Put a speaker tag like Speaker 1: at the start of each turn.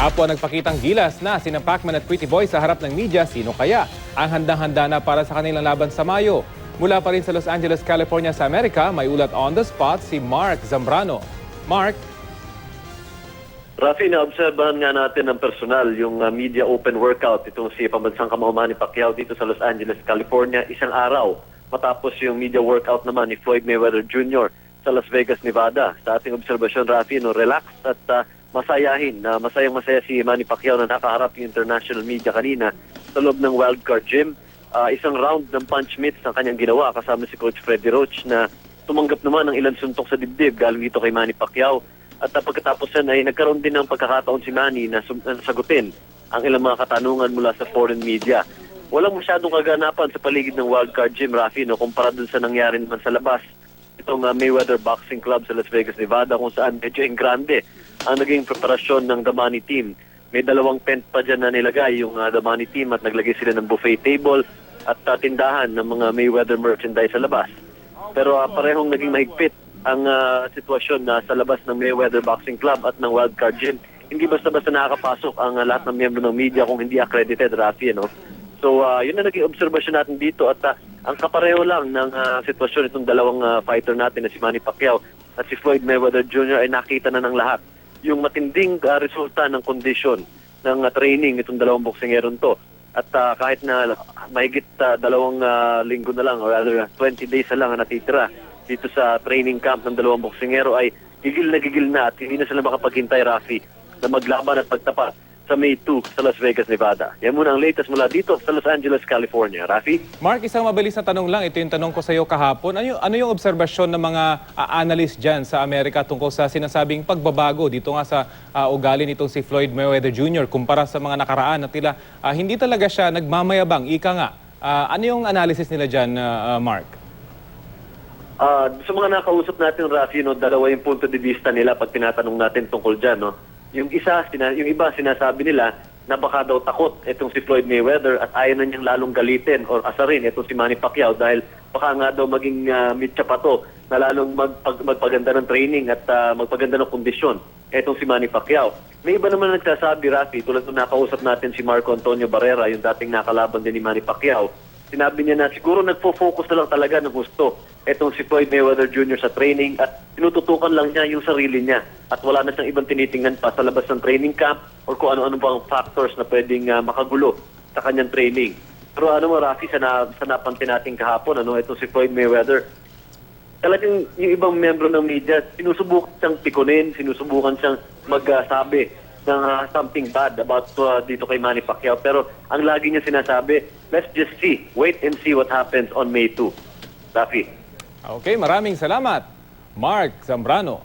Speaker 1: Kapwa nagpakitang gilas na sina Pacman at Pretty Boy sa harap ng media, sino kaya ang handang-handa na para sa kanilang laban sa Mayo? Mula pa rin sa Los Angeles, California sa Amerika, may ulat on the spot si Mark Zambrano. Mark?
Speaker 2: Rafi, naobserbahan nga natin ng personal yung media open workout itong si pambansang kamauman ni Pacquiao dito sa Los Angeles, California, isang araw matapos yung media workout naman ni Floyd Mayweather Jr. sa Las Vegas, Nevada. Sa ating obserbasyon, Rafi, relaxed at masayahin. Masayang-masaya si Manny Pacquiao na nakaharap yung international media kanina sa loob ng Wildcard Gym. Isang round ng punch mitts ang kanyang ginawa kasama si Coach Freddie Roach na tumanggap naman ng ilang suntok sa dibdib galing dito kay Manny Pacquiao. At pagkatapos yan ay nagkaroon din ng pagkakataon si Manny na sagutin ang ilang mga katanungan mula sa foreign media. Walang masyadong kaganapan sa paligid ng Wildcard Gym, Rafi, kumpara dun sa nangyari naman sa labas. Itong Mayweather Boxing Club sa Las Vegas, Nevada, kung saan medyo grande ang naging preparasyon ng The Money Team. May 2 tent pa dyan na nilagay yung The Money Team at naglagay sila ng buffet table at tindahan ng mga Mayweather merchandise sa labas. Pero parehong naging mahigpit ang sitwasyon sa labas ng Mayweather Boxing Club at ng Wildcard Gym. Hindi basta-basta nakakapasok ang lahat ng miyembro ng media kung hindi accredited, Rafi. So yun na naging obserbasyon natin dito at ang kapareho lang ng sitwasyon itong dalawang fighter natin na si Manny Pacquiao at si Floyd Mayweather Jr. ay nakita na ng lahat yung matinding resulta ng kondisyon ng training itong dalawang boksingeron to. At kahit na mahigit 2 linggo na lang or rather 20 days na lang ang natitira dito sa training camp ng dalawang boksingero ay gigil na at hindi na sila makapaghintay, Rafi, na maglaban at pagtapat sa May 2 sa Las Vegas, Nevada. Yan muna ang latest mula dito sa Los Angeles, California. Rafi?
Speaker 1: Mark, isang mabilis na tanong lang. Ito yung tanong ko sa iyo kahapon. Ano yung obserbasyon ng mga analyst dyan sa Amerika tungkol sa sinasabing pagbabago dito nga sa ugali nitong si Floyd Mayweather Jr. kumpara sa mga nakaraan na tila hindi talaga siya nagmamayabang. Ika nga. Ano yung analysis nila dyan, Mark?
Speaker 2: Sa mga nakausap natin, Rafi, dalawa yung punto de vista nila pag tinatanong natin tungkol dyan. Yung iba sinasabi nila na baka daw takot itong si Floyd Mayweather at ayaw na niyang lalong galitin or asarin itong si Manny Pacquiao dahil baka nga daw maging mitya pa to na lalong magpaganda ng training at magpaganda ng kondisyon itong si Manny Pacquiao. May iba naman nagsasabi, Rafi, tulad nung nakausap natin si Marco Antonio Barrera, yung dating nakalaban din ni Manny Pacquiao. Sinabi niya na siguro nagfo-focus na lang talaga ng gusto etong si Floyd Mayweather Jr. sa training at tinututukan lang niya yung sarili niya at wala na siyang ibang tinitingnan pa sa labas ng training camp or kung ano-ano bang factors na pwedeng makagulo sa kanyang training. Pero Rafi, sa napansin natin kahapon, itong si Floyd Mayweather, talagang yung ibang membro ng media, sinusubukan siyang pikunin, sinusubukan siyang magsabi ng something bad about dito kay Manny Pacquiao. Pero ang lagi niya sinasabi, let's just see, wait and see what happens on May 2. Rafi.
Speaker 1: Okay, maraming salamat, Mark Zambrano.